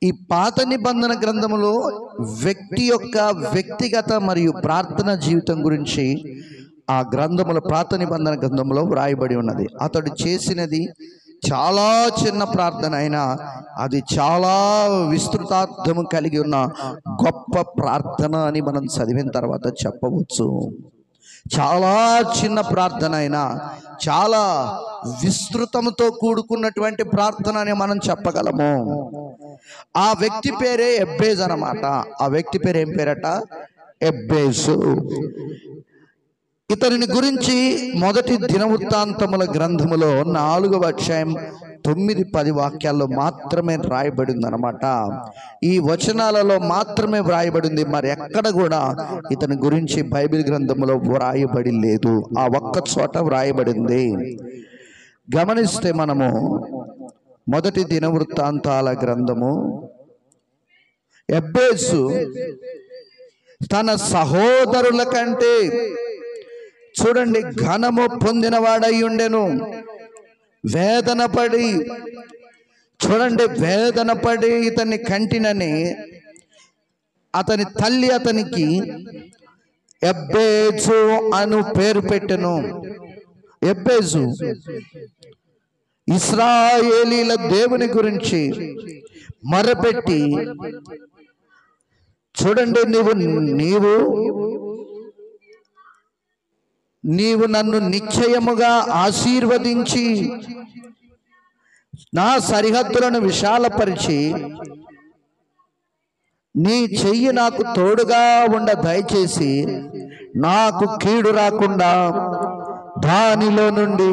ఈ పాత నిబంధన గ్రంథములో వ్యక్తి యొక్క వ్యక్తిగత మరియు ప్రార్థన జీవితం గురించి ఆ గ్రంథముల పాత నిబంధన గ్రంథంలో వ్రాయబడి ఉన్నది. అతడు చేసినది చాలా చిన్న ప్రార్థన అయినా అది చాలా విస్తృతార్థము కలిగి ఉన్న గొప్ప ప్రార్థన అని మనం చదివిన తర్వాత చెప్పవచ్చు. చాలా చిన్న ప్రార్థన అయినా చాలా విస్తృతంతో కూడుకున్నటువంటి ప్రార్థన అని మనం చెప్పగలము. ఆ వ్యక్తి పేరే ఎబ్బేజ్ అన్నమాట. ఆ వ్యక్తి పేరు ఏం పేరట? ఎబ్బేజు. ఇతని గురించి మొదటి దినవృత్తాంతముల గ్రంథములో 4వ అధ్యాయం 9-10 వాక్యాల్లో మాత్రమే వ్రాయబడింది అనమాట. ఈ వచనాలలో మాత్రమే వ్రాయబడింది, మరి ఎక్కడ కూడా ఇతని గురించి బైబిల్ గ్రంథములో వ్రాయబడి లేదు. ఆ ఒక్క చోట వ్రాయబడింది. గమనిస్తే మనము మొదటి దినవృత్తాంతాల గ్రంథము, ఎబ్బేసు తన సహోదరుల కంటే చూడండి ఘనము పొందినవాడై ఉండెను. వేదన పడి ఇతన్ని కంటినని అతని తల్లి అతనికి ఎబ్బేజు అను పేరు పెట్టెను. ఎబ్బేజు ఇశ్రాయేలీల దేవుని గురించి మొరపెట్టి, చూడండి నీవు నన్ను నిశ్చయముగా ఆశీర్వదించి నా సరిహద్దులను విశాలపరిచి నీ చెయ్యి నాకు తోడుగా ఉండ దయచేసి నాకు కీడు రాకుండా దానిలో నుండి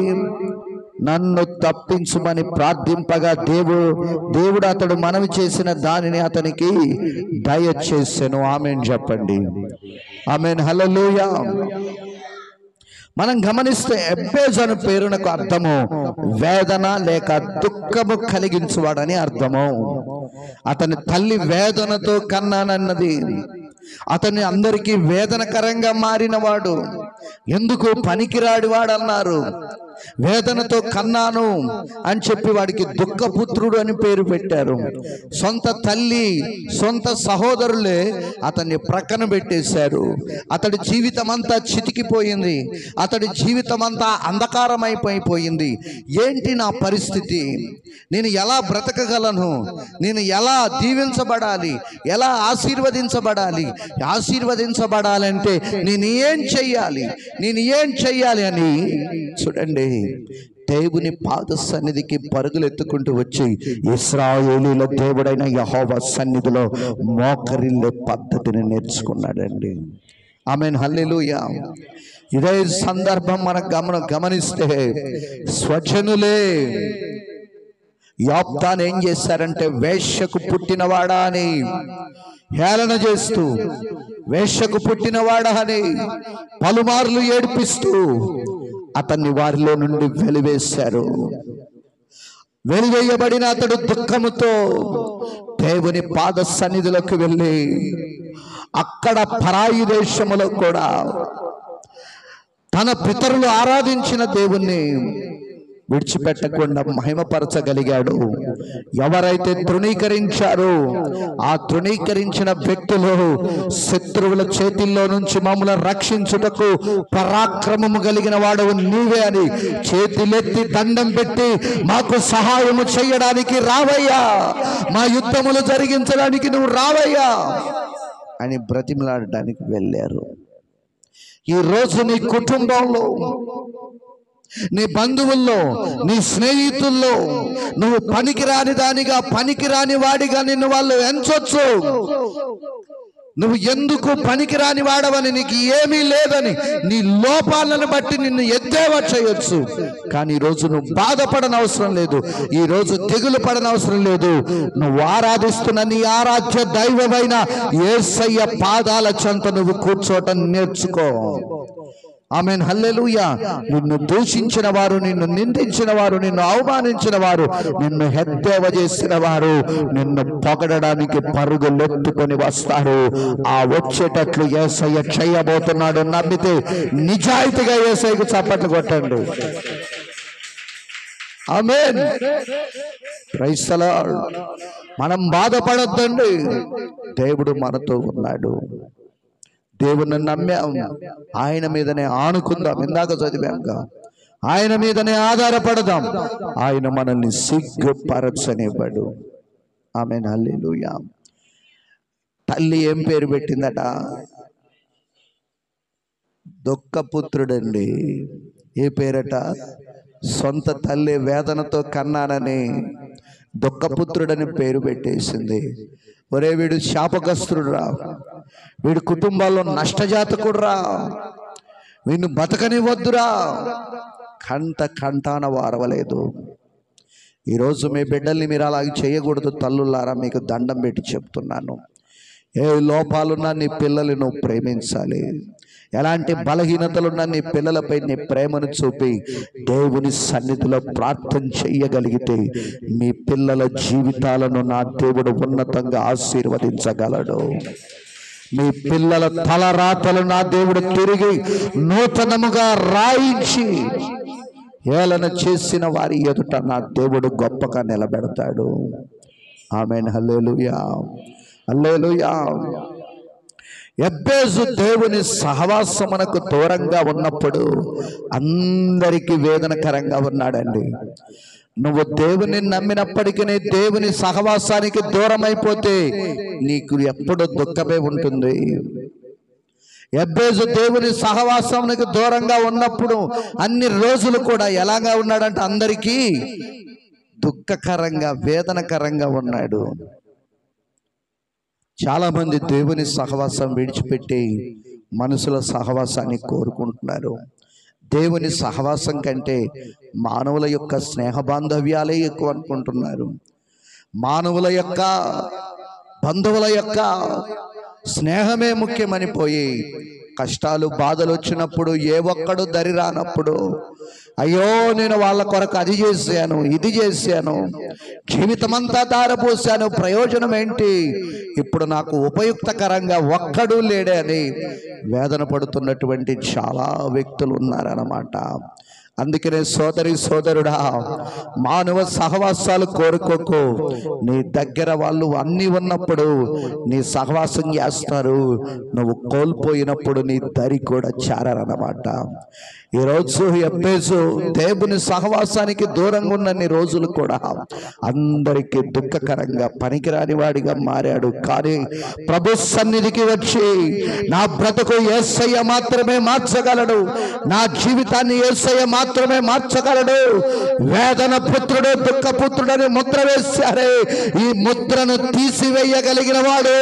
నన్ను తప్పించుమని ప్రార్థింపగా దేవుడు అతడు మనవి చేసిన దానిని అతనికి దయచేసెను. ఆమేన్ చెప్పండి. ఆమేన్. హల్లెలూయా. మనం గమనిస్తే ఎబ్బేజు అను పేరునకు అర్థము వేదన లేక దుఃఖము కలిగించువాడని అర్థము. అతని తల్లి వేదనతో కన్నానన్నది అతన్ని అందరికీ వేదనకరంగా మారినవాడు. ఎందుకు పనికిరాడి వాడు అన్నారు. వేదనతో కన్నాను అని చెప్పి వాడికి దుఃఖపుత్రుడు అని పేరు పెట్టారు. సొంత తల్లి సొంత సహోదరులే అతన్ని ప్రక్కన పెట్టేశారు. అతడి జీవితం అంతా చితికిపోయింది. అతడి జీవితం అంతా అంధకారం అయిపోయింది. ఏంటి నా పరిస్థితి? నేను ఎలా బ్రతకగలను? నేను ఎలా దీవించబడాలి? ఎలా ఆశీర్వదించబడాలంటే నేను ఏం చెయ్యాలి అని చూడండి దేవుని పాద సన్నిధికి పరుగులెత్తుకుంటూ వచ్చి ఇశ్రాయేలీల దేవుడైన యెహోవా సన్నిధిలో మోకరిల్లే పద్ధతిని నేర్చుకున్నాడండి. ఆమేన్. హల్లెలూయా. ఇదే సందర్భం మనం గమనిస్తే స్వజనులే యోబ్తాను ఏం చేశారంటే వేశ్యకు పుట్టినవాడా అని హేళన చేస్తూ, వేశ్యకు పుట్టినవాడా అని పలుమార్లు ఏడిపిస్తూ అతన్ని వారిలో నుండి వెలివేశారు. వెలివేయబడిన అతడు దుఃఖముతో దేవుని పాద సన్నిధిలోకి వెళ్ళి అక్కడ పరాయి దేశములో కూడా తన పితరులు ఆరాధించిన దేవుణ్ణి విడిచిపెట్టకుండా మహిమపరచగలిగాడు. ఎవరైతే తృణీకరించారో ఆ తృణీకరించిన వ్యక్తులు శత్రువుల చేతిల్లో నుంచి మమ్మల్ని రక్షించుటకు పరాక్రమము కలిగిన వాడవు నీవే అని చేతులెత్తి దండం పెట్టి మాకు సహాయము చేయడానికి రావయ్యా, మా యుద్ధములు జరిగించడానికి నువ్వు రావయ్యా అని బ్రతిమలాడడానికి వెళ్ళారు. ఈరోజు నీ కుటుంబంలో, నీ బంధువుల్లో, నీ స్నేహితుల్లో నువ్వు పనికిరాని దానిగా, పనికిరాని వాడిగా నిన్ను వాళ్ళు ఎంచొచ్చు. నువ్వు ఎందుకు పనికిరాని వాడవని, నీకు ఏమీ లేదని నీ లోపాలను బట్టి నిన్ను ఎద్దేవా చేయొచ్చు. కానీ ఈరోజు నువ్వు బాధపడనవసరం లేదు, ఈరోజు దిగులు పడనవసరం లేదు. నువ్వు ఆరాధిస్తున్న నీ ఆరాధ్య దైవమైన యేసయ్య పాదాల చెంత నువ్వు కూర్చోవటం నేర్చుకో. ఆమేన్. హల్లెలూయా. నిన్ను దూషించిన వారు, నిన్ను నిందించిన వారు, నిన్ను అవమానించిన వారు, నిన్ను హెద్దేవ చేసిన వారు నిన్ను పొగడడానికి పరుగులెత్తుకొని వస్తారు. ఆ వచ్చేటట్లు యేసయ్య చేయబోతున్నాడు. నమ్మితే నిజాయితీగా యేసయ్యకు చప్పట్లు కొట్టండి. ఆమేన్. Praise the lord. మనం బాధపడొద్దండి, దేవుడు మనతో ఉన్నాడు. దేవుని నమ్మాం, ఆయన మీదనే ఆనుకుందాం. ఇందాక చదివాంగా, ఆయన మీదనే ఆధారపడదాం, ఆయన మనల్ని సిగ్గుపరచనివ్వడు. ఆమేన్, హల్లెలూయా. తల్లి ఏం పేరు పెట్టిందట? దుఃఖపుత్రుడండి. ఏ పేరట? సొంత తల్లి వేదనతో కన్నానని దుఃఖపుత్రుడని పేరు పెట్టేసింది. ఒరే, వీడు శాపగ్రస్తుడురా, వీడు కుటుంబాల్లో నష్టజాతకుడురా, వీడిని బతకనివద్దురా, కంటాన వారవలేదు. ఈరోజు మీ బిడ్డల్ని మీరు అలాగే చేయకూడదు. తల్లులారా, మీకు దండం పెట్టి చెప్తున్నాను, ఏ లోపాలున్నా నీ పిల్లల్ని నువ్వు ప్రేమించాలి. ఎలాంటి బలహీనతలున్నా నీ పిల్లలపై నీ ప్రేమను చూపి దేవుని సన్నిధిలో ప్రార్థన చేయగలిగితే మీ పిల్లల జీవితాలను నా దేవుడు ఉన్నతంగా ఆశీర్వదించగలడు. మీ పిల్లల తలరాతలు నా దేవుడు తిరిగి నూతనముగా రాయించి ఏలన చేసిన వారి ఎదుట నా దేవుడు గొప్పగా నిలబెడతాడు. ఆమేన్, హల్లెలూయా, హల్లెలూయా. యెబ్బేజు దేవుని సహవాసమునకు దూరంగా ఉన్నప్పుడు అందరికీ వేదనకరంగా ఉన్నాడండి. నువ్వు దేవుని నమ్మినప్పటికీ దేవుని సహవాసానికి దూరం అయిపోతే నీకు ఎప్పుడు దుఃఖమే ఉంటుంది. యెబ్బేజు దేవుని సహవాసానికి దూరంగా ఉన్నప్పుడు అన్ని రోజులు కూడా ఎలాగా ఉన్నాడంటే అందరికీ దుఃఖకరంగా, వేదనకరంగా ఉన్నాడు. చాలామంది దేవుని సహవాసం విడిచిపెట్టి మనుషుల సహవాసాన్ని కోరుకుంటున్నారు. దేవుని సహవాసం కంటే మానవుల యొక్క స్నేహ బాంధవ్యాలే ఎక్కువ అనుకుంటున్నారు. మానవుల యొక్క, బంధువుల యొక్క స్నేహమే ముఖ్యమని పోయి కష్టాలు బాధలు వచ్చినప్పుడు ఏ ఒక్కడు దరి రానప్పుడు అయ్యో నేను వాళ్ళ కొరకు అది చేశాను, ఇది చేశాను, జీవితమంతా ధారపోసాను, ప్రయోజనం ఏంటి, ఇప్పుడు నాకు ఉపయుక్తకరంగా ఒక్కడూ లేడే అని వేదన పడుతున్నటువంటి చాలా వ్యక్తులు ఉన్నారన్నమాట. అందుకనే సోదరి సోదరుడా, మానవ సహవాసాలు కోరుకోకు. నీ దగ్గర వాళ్ళు అన్నీ ఉన్నప్పుడు నీ సహవాసం చేస్తారు, నువ్వు కోల్పోయినప్పుడు నీ దరి కూడా చేరరన్నమాట. ఈరోజు యెబ్బేజు దేవుని సహవాసానికి దూరంగా ఉన్నన్ని రోజులు కూడా అందరికీ దుఃఖకరంగా, పనికిరాని వాడిగా మారాడు. కానీ ప్రభు సన్నిధికి వచ్చి నా బ్రతుకు యేసయ్య మాత్రమే మార్చగలడు, నా జీవితాన్ని యేసయ్య మాత్రమే మార్చగలడు, వేదన పుత్రుడు దుఃఖపుత్రుడని ముద్ర వేశారే, ఈ ముద్రను తీసివేయగలిగిన వాడు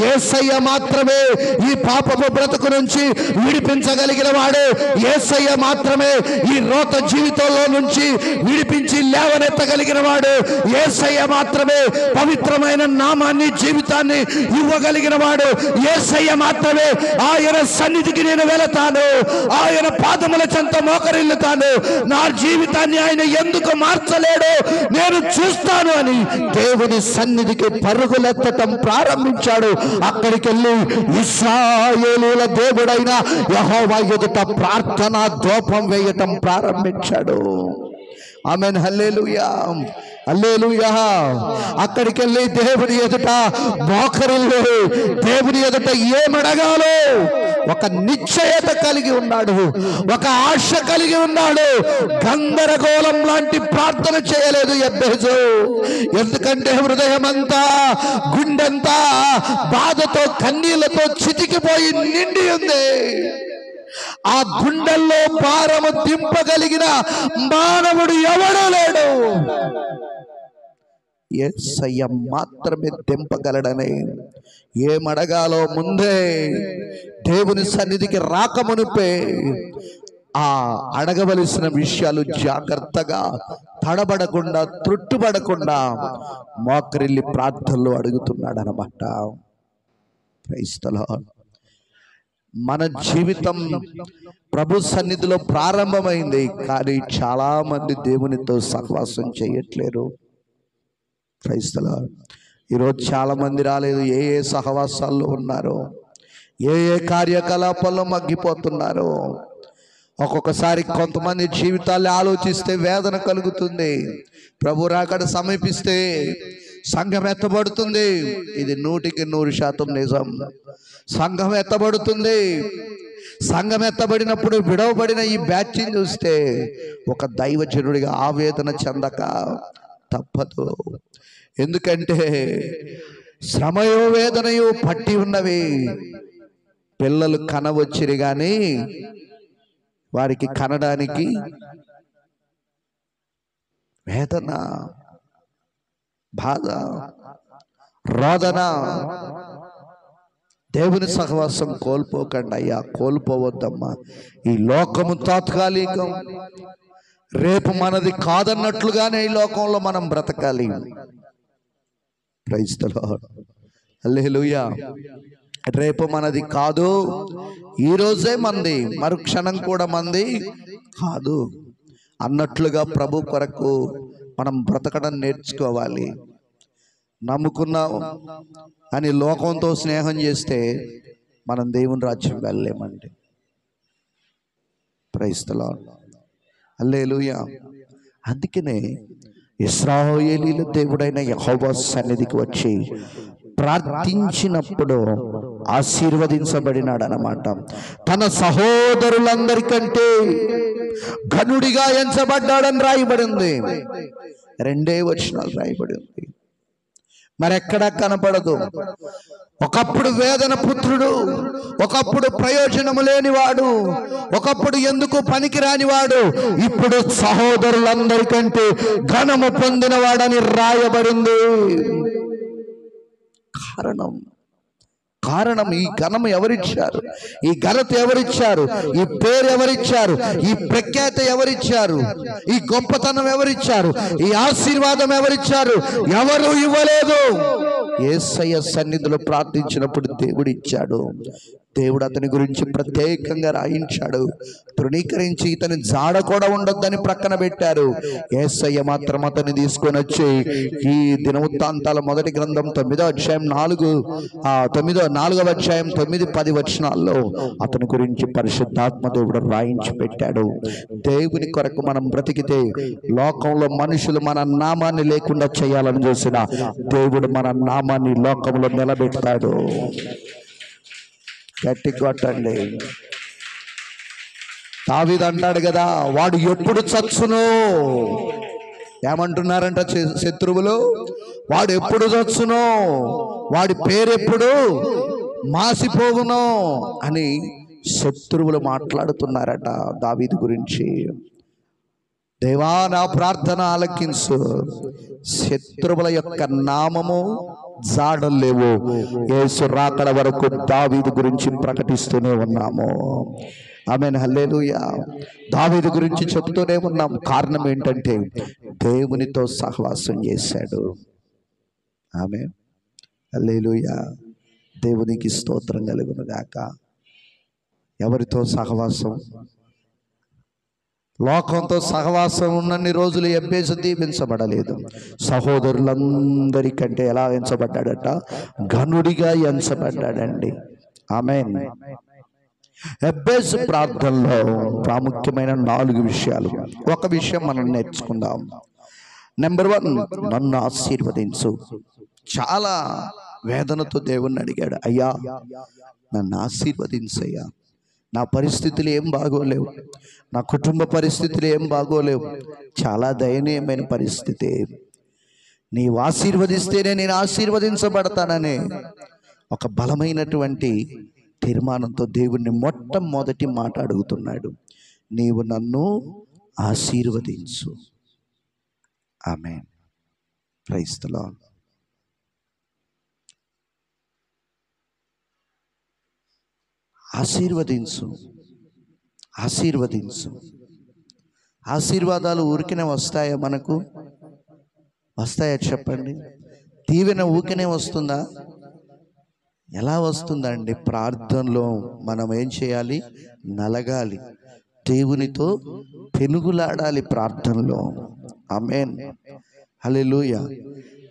యేసయ్య మాత్రమే. ఈ పాపపు బ్రతుకు నుంచి విడిపించగలిగిన వాడు యేసయ్య మాత్రమే. ఈ రోత జీవితంలో నుంచి విడిపించి లేవనెత్తగలిగిన వాడు యేసయ్య మాత్రమే. పవిత్రమైన నామాన్ని, జీవితాన్ని ఇవ్వగలిగిన వాడు యేసయ్య మాత్రమే. ఆయన సన్నిధికి నేను వెళతాను, ఆయన పాదముల చెంత మోకరిల్లుతాను, నా జీవితాన్ని ఆయన ఎందుకు మార్చలేడో నేను చూస్తాను అని దేవుని సన్నిధికి పరుగులెత్తటం ప్రారంభించాడు. అక్కడికి వెళ్ళి ఇశ్రాయేలీయుల దేవుడైన యెహోవా ఎదుట ప్రార్థన ధూపం వేయటం ప్రారంభించాడు. ఆమేన్, హల్లెలూయా, హల్లెలూయా. అక్కడికి వెళ్ళి దేవుని ఎదుట మోకరిల్లి దేవుని ఎదుట ఏమడగాలో ఒక నిశ్చయత కలిగి ఉన్నాడు, ఒక ఆశ కలిగి ఉన్నాడు. గందరగోళం లాంటి ప్రార్థన చేయలేదు యెబ్బేజు. ఎందుకంటే హృదయమంతా, గుండెంతా బాధతో, కన్నీళ్లతో చితికిపోయి నిండి ఉంది. ఆ గుండెల్లో భారము దింపగలిగిన మానవుడు ఎవడూ లేడు, యేసయ్య మాత్రమే దింపగలడని ఏమడగాలో ముందే దేవుని సన్నిధికి రాకమునుపే ఆ అడగవలసిన విషయాలు జాగ్రత్తగా, తడబడకుండా, త్రుట్టుబడకుండా మోకరిల్లి ప్రార్థనలు అడుగుతున్నాడు అన్నమాట. Praise the lord. మన జీవితం ప్రభు సన్నిధిలో ప్రారంభమైంది, కానీ చాలా మంది దేవునితో సహవాసం చేయట్లేరు. Praise the lord. ఈరోజు చాలా మంది రాలేదు, ఏ ఏ సహవాసాల్లో ఉన్నారో, ఏ ఏ కార్యకలాపాల్లో మగ్గిపోతున్నారో. ఒక్కొక్కసారి కొంతమంది జీవితాలు ఆలోచిస్తే వేదన కలుగుతుంది. ప్రభు రాకడ సమీపిస్తే సంఘం ఎత్తబడుతుంది. ఇది 100% నిజం. సంఘం ఎత్తబడుతుంది. సంఘం ఎత్తబడినప్పుడు విడవబడిన ఈ బ్యాచ్ని చూస్తే ఒక దైవజనుడిగా ఆవేదన చెందక తప్పదు. ఎందుకంటే శ్రమయో వేదనయో పట్టి ఉన్నవి. పిల్లలు కనవచ్చిరి కానీ వారికి కనడానికి వేదన, బాధ, రోదన. దేవుని సహవాసం కోల్పోకండి అయ్యా, కోల్పోవద్దమ్మా. ఈ లోకము తాత్కాలికం, రేపు మనది కాదన్నట్లుగానే ఈ లోకంలో మనం బ్రతకాలి. ప్రైజ్ ది లార్డ్, హల్లెలూయా. రేపు మనది కాదు, ఈరోజే మంది, మరుక్షణం కూడా మంది కాదు అన్నట్లుగా ప్రభు కొరకు మనం బ్రతకడం నేర్చుకోవాలి. నమ్ముకున్నాం అని లోకంతో స్నేహం చేస్తే మనం దేవుని రాజ్యం వెళ్ళలేమండి. ప్రైజ్ ది లార్డ్, హల్లెలూయా. అందుకనే ఇశ్రాయేలీయుల దేవుడైన యెహోవా సన్నిధికి వచ్చి ప్రార్థించినప్పుడు ఆశీర్వదించబడినాడు అన్నమాట. తన సహోదరులందరికంటే ఘనుడిగా ఎంచబడ్డాడని రాయబడింది. 2 వచనాలు రాయబడి ఉంది, మరెక్కడా కనపడదు. ఒకప్పుడు వేదన పుత్రుడు, ఒకప్పుడు ప్రయోజనము లేనివాడు, ఒకప్పుడు ఎందుకు పనికిరానివాడు, ఇప్పుడు సహోదరులందరికంటే ఘనము పొందినవాడని రాయబడింది. కారణం ఈ ఘనము ఎవరిచ్చారు? ఈ ఘనత ఎవరిచ్చారు? ఈ పేరు ఎవరిచ్చారు? ఈ ప్రఖ్యాత ఎవరిచ్చారు? ఈ గొప్పతనం ఎవరిచ్చారు? ఈ ఆశీర్వాదం ఎవరిచ్చారు? ఎవరు ఇవ్వలేదు. యేసయ్య సన్నిధిలో ప్రార్థించినప్పుడు దేవుడు ఇచ్చాడు. దేవుడు అతని గురించి ప్రత్యేకంగా రాయించాడు. తృణీకరించి ఇతని జాడ కూడా ఉండొద్దని ప్రక్కన పెట్టారు. యేసయ్య మాత్రం అతన్ని తీసుకొని వచ్చి ఈ దినవృత్తాంతాల మొదటి గ్రంథం 9వ అధ్యాయం 4వ అధ్యాయం 9-10 వచనాల్లో అతని గురించి పరిశుద్ధాత్మ దేవుడు రాయించి పెట్టాడు. దేవుని కొరకు మనం బ్రతికితే లోకంలో మనుషులు మన నామాన్ని లేకుండా చేయాలని చూసిన దేవుడు మన నామాన్ని లోకంలో నిలబెడతాడు. గట్టి కొట్టండి. దావీదు అంటాడు కదా, వాడు ఎప్పుడు చచ్చును? ఏమంటున్నారంట శత్రువులు? వాడు ఎప్పుడు చచ్చును, వాడి పేరెప్పుడు మాసిపోవును అని శత్రువులు మాట్లాడుతున్నారట దావీదు గురించి. దేవా, నా ప్రార్థన ఆలకించు. శత్రువుల యొక్క నామము జాడలు లేవు. యేసు రాకడ వరకు దావీదు గురించి ప్రకటిస్తూనే ఉన్నాము. ఆమేన్, హల్లెలూయా. దావీదు గురించి చెబుతూనే ఉన్నాం. కారణం ఏంటంటే దేవునితో సహవాసం చేశాడు. ఆమేన్, హల్లెలూయా. దేవునికి స్తోత్రం కలుగును గాక. ఎవరితో సహవాసం? లోకంతో సహవాసం ఉన్నన్ని రోజులు ఎబ్బేసు దీవించబడలేదు. సహోదరులందరికంటే ఎలా ఎంచబడ్డాడట? ఘనుడిగా ఎంచబడ్డాడండి. ఆమేన్. ఎబ్బేసు ప్రార్థనలో ప్రాముఖ్యమైన 4 విషయాలు. ఒక విషయం మనం నేర్చుకుందాం. నెంబర్ 1, నన్ను ఆశీర్వదించు. చాలా వేదనతో దేవుణ్ణి అడిగాడు, అయ్యా నన్ను ఆశీర్వదించయ్యా. నా పరిస్థితులు ఏం బాగోలేవు, నా కుటుంబ పరిస్థితులు ఏం బాగోలేవు, చాలా దయనీయమైన పరిస్థితి. నీవు ఆశీర్వదిస్తేనే నేను ఆశీర్వదించబడతాననే ఒక బలమైనటువంటి తీర్మానంతో దేవుణ్ణి మొట్టమొదటి మాట అడుగుతున్నాడు, నీవు నన్ను ఆశీర్వదించు. ఆమేన్, ప్రైజ్ ది లార్డ్. ఆశీర్వదించు, ఆశీర్వదించు. ఆశీర్వాదాలు ఊరికనే వస్తాయా? మనకు వస్తాయా చెప్పండి? దీవెన ఊరికనే వస్తుందా? ఎలా వస్తుందండి? ప్రార్థనలో మనం ఏం చేయాలి? నలగాలి, దేవునితో పెనుగులాడాలి ప్రార్థనలో. ఆమేన్, హల్లెలూయా.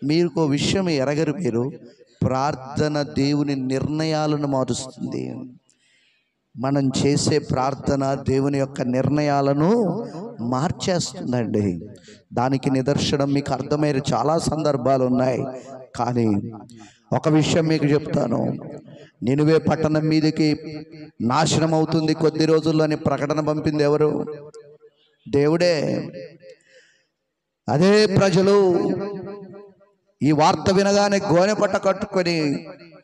మీరు ఒక విషయం ఎరగరు, మీరు ప్రార్థన దేవుని నిర్ణయాలను మారుస్తుంది. మనం చేసే ప్రార్థన దేవుని యొక్క నిర్ణయాలను మార్చేస్తుందండి. దానికి నిదర్శనం మీకు అర్థమయ్యే చాలా సందర్భాలు ఉన్నాయి. కానీ ఒక విషయం మీకు చెప్తాను, నినివే పట్టణం మీదకి నాశనం అవుతుంది కొద్ది రోజుల్లోని ప్రకటన పంపింది ఎవరు? దేవుడే. అదే ప్రజలు ఈ వార్త వినగానే గోనె పట్ట కట్టుకొని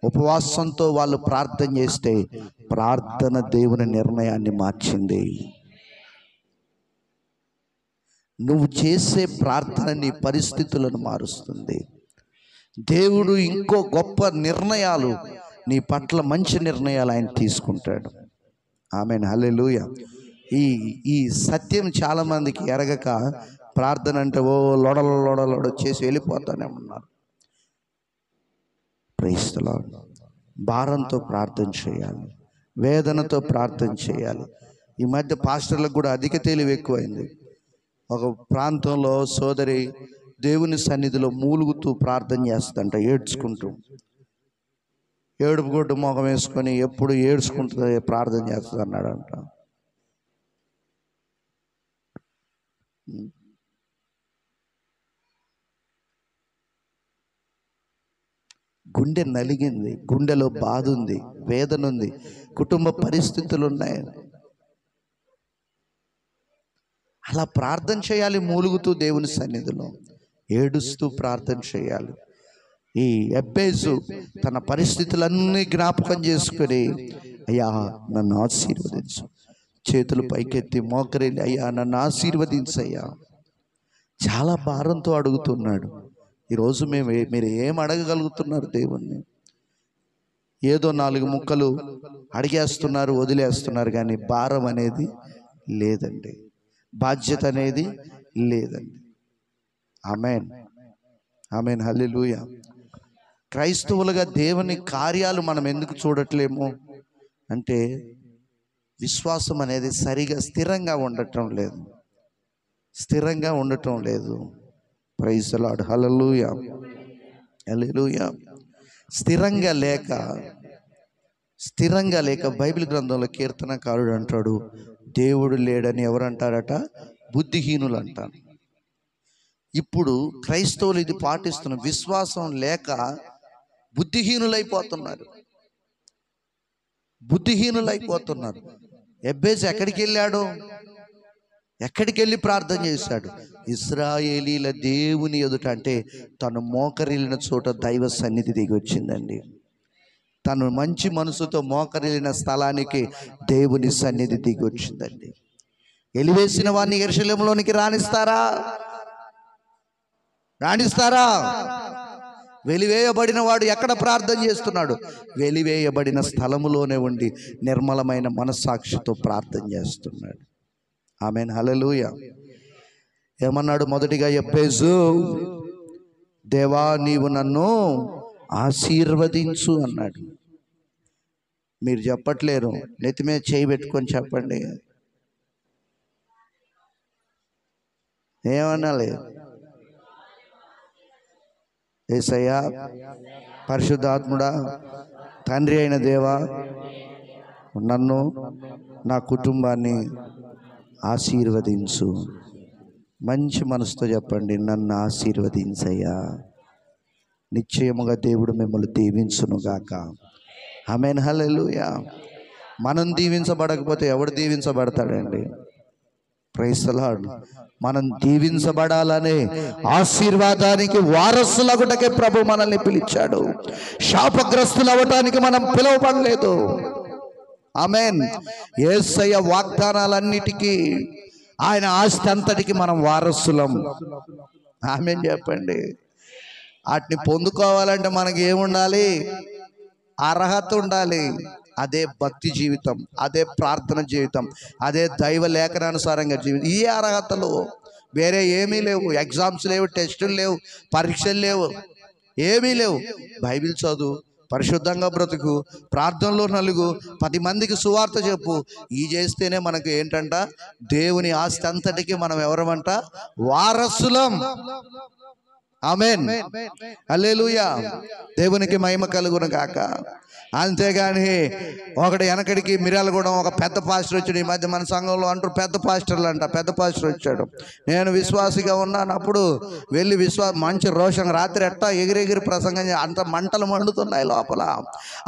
ఉపవాసంతో వాళ్ళు ప్రార్థన చేస్తే ప్రార్థన దేవుని నిర్ణయాన్ని మార్చింది. నువ్వు చేసే ప్రార్థన నీ పరిస్థితులను మారుస్తుంది. దేవుడు ఇంకో గొప్ప నిర్ణయాలు నీ పట్ల, మంచి నిర్ణయాలు ఆయన తీసుకుంటాడు. ఆమేన్, హల్లెలూయా. ఈ సత్యం చాలామందికి ఎరగక ప్రార్థన అంటే ఓ లొడలు చేసి వెళ్ళిపోతానే ఉన్నారు. Praise the lord. భారంతో ప్రార్థన చేయాలి, వేదనతో ప్రార్థన చేయాలి. ఈ మధ్య పాస్టర్లకు కూడా అధిక తెలివి ఎక్కువైంది. ఒక ప్రాంతంలో సోదరి దేవుని సన్నిధిలో మూలుగుతూ ప్రార్థన చేస్తుందంట, ఏడ్చుకుంటూ. ఏడుపు గొడ్డు మొఖం వేసుకొని ఎప్పుడు ఏడ్చుకుంటూ ప్రార్థన చేస్తుంది అన్నాడంట. గుండె నలిగింది, గుండెలో బాధ ఉంది, వేదన ఉంది, కుటుంబ పరిస్థితులు ఉన్నాయి. అలా ప్రార్థన చేయాలి, మూలుగుతూ దేవుని సన్నిధిలో ఏడుస్తూ ప్రార్థన చేయాలి. ఈ ఎబ్బేజు తన పరిస్థితులన్నీ జ్ఞాపకం చేసుకొని, అయ్యా నన్ను ఆశీర్వదించు, చేతులు పైకెత్తి మోకరిల్లి, అయ్యా నన్ను ఆశీర్వదించయ్యా, చాలా భారంతో అడుగుతున్నాడు. ఈరోజు మీరు ఏం అడగగలుగుతున్నారు దేవుణ్ణి? ఏదో 4 ముక్కలు అడిగేస్తున్నారు, వదిలేస్తున్నారు, కానీ భారం అనేది లేదండి, బాధ్యత అనేది లేదండి. ఆమేన్, ఆమేన్, హల్లెలూయా. క్రైస్తవులుగా దేవుని కార్యాలు మనం ఎందుకు చూడట్లేము అంటే విశ్వాసం అనేది సరిగా స్థిరంగా ఉండటం లేదు. ప్రైజ్ ది లార్డ్, హల్లెలూయా, హల్లెలూయా. స్థిరంగా లేక బైబిల్ గ్రంథంలో కీర్తనకారుడు అంటాడు, దేవుడు లేడని ఎవరంటారట? బుద్ధిహీనులు అంటారు. ఇప్పుడు క్రైస్తవులు ఇది పాటిస్తున్న, విశ్వాసం లేక బుద్ధిహీనులైపోతున్నారు. ఎబ్బేజు ఎక్కడికి వెళ్ళి ప్రార్థన చేశాడు? ఇశ్రాయేలీల దేవుని ఎదుట, అంటే తను మోకరిల్లిన చోట దైవ సన్నిధి దిగి వచ్చిందండి. తను మంచి మనసుతో మోకరిల్లిన స్థలానికి దేవుని సన్నిధి దిగి వచ్చిందండి. ఎలివేసిన వాడిని యెరూషలేములోనికి రాణిస్తారా? వెలివేయబడిన వాడు ఎక్కడ ప్రార్థన చేస్తున్నాడు? వెలివేయబడిన స్థలములోనే ఉండి నిర్మలమైన మనస్సాక్షితో ప్రార్థన చేస్తున్నాడు. ఆమేన్, హల్లెలూయా. ఏమన్నాడు? మొదటిగా ఎబ్బేజు, దేవా నీవు నన్ను ఆశీర్వదించు అన్నాడు. మీరు చెప్పట్లేరు, నెత్తి మీద చేయి పెట్టుకొని చెప్పండి. ఏమనాలి? యేసయ్యా, పరిశుద్ధాత్ముడా, తండ్రి అయిన దేవా, నన్ను, నా కుటుంబాన్ని ఆశీర్వదించు. మంచి మనసుతో చెప్పండి, నన్ను ఆశీర్వదించయ్యా. నిశ్చయముగా దేవుడు మిమ్మల్ని దీవించునుగాక. ఆమేన్, హల్లెలూయా. మనం దీవించబడకపోతే ఎవడు దీవించబడతాడండి? Praise the lord. మనం దీవించబడాలనే ఆశీర్వాదానికి వారసులగుటకే ప్రభు మనల్ని పిలిచాడు. శాపగ్రస్తులు అవ్వటానికి మనం పిలువబడలేదు. ఆమేన్. యేసయ్య వాగ్దానాలన్నిటికీ, ఆయన ఆస్తి అంతటికి మనం వారసులం. ఆమేన్ చెప్పండి. వాటిని పొందుకోవాలంటే మనకి ఏముండాలి? అర్హత ఉండాలి. అదే భక్తి జీవితం, అదే ప్రార్థన జీవితం, అదే దైవ లేఖనానుసారంగా జీవితం. ఈ అర్హతలు వేరే ఏమీ లేవు. ఎగ్జామ్స్ లేవు, టెస్టులు లేవు, పరీక్షలు లేవు, ఏమీ లేవు. బైబిల్ చదువు, పరిశుద్ధంగా బ్రతుకు, ప్రార్థనలో నలుగు, 10 మందికి సువార్త చెప్పు. ఈ చేస్తేనే మనకు ఏంటంట? దేవుని ఆస్తి అంతటికి మనం ఎవరమంట? వారసులం. ఆమేన్. హల్లెలూయా. దేవునికి మహిమ కలుగును గాక. అంతేగాని ఒకటి వెనకడికి మిర్యాలగూడెం ఒక పెద్ద పాస్టర్ వచ్చాడు. ఈ మధ్య మన సంఘంలో అంటారు పెద్ద పాస్టర్లు అంట. పెద్ద పాస్టర్ వచ్చాడు. నేను విశ్వాసిగా ఉన్నాను. అప్పుడు వెళ్ళి మంచి రోషం రాత్రి ఎట్టా ఎగిరెగిరి ప్రసంగం అంత మంటలు మండుతున్నాయి లోపల.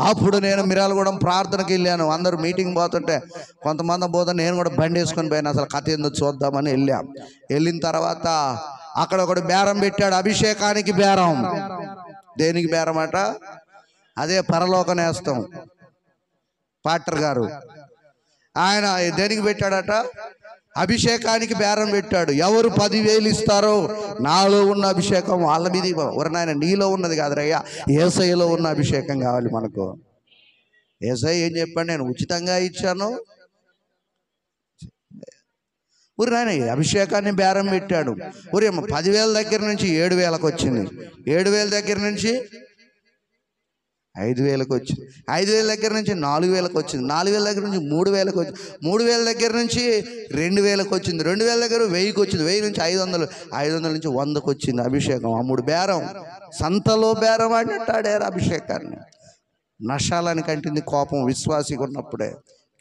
అప్పుడు నేను మిర్యాలగూడెం ప్రార్థనకి వెళ్ళాను. అందరూ మీటింగ్ పోతుంటే కొంతమంది పోతే నేను కూడా బండి వేసుకొని పోయాను. అసలు కథ ఎందుకు చూద్దామని వెళ్ళాం. వెళ్ళిన తర్వాత అక్కడ ఒకడు బేరం పెట్టాడు. అభిషేకానికి బేరం. దేనికి బేరం అట? అదే పరలోక నేస్తం పాస్టర్ గారు. ఆయన దేనికి పెట్టాడట? అభిషేకానికి బేరం పెట్టాడు. ఎవరు 10,000 ఇస్తారో నాలో ఉన్న అభిషేకం వాళ్ళ మీద నాయన నీలో ఉన్నది కాదురయ్యా, యేసయ్యలో ఉన్న అభిషేకం కావాలి మనకు. యేసయ్య ఏం చెప్పాడు? నేను ఉచితంగా ఇచ్చాను. నాయన అభిషేకాన్ని బేరం పెట్టాడు. 10,000 దగ్గర నుంచి 7,000కి వచ్చింది. 7,000 దగ్గర నుంచి 5,000కి వచ్చింది. 5,000 దగ్గర నుంచి 4,000కి వచ్చింది. 4,000 దగ్గర నుంచి 3,000కి వచ్చింది. 3,000 దగ్గర నుంచి 2,000కి వచ్చింది. 2,000 దగ్గర 1,000కి వచ్చింది. 1,000 నుంచి 500, 500 నుంచి 100కి వచ్చింది అభిషేకం. అమ్ముడు బేరం. సంతలో బేరం ఆడారు అభిషేకాన్ని. నషాలని కంటింది కోపం విశ్వాసిగా ఉన్నప్పుడే.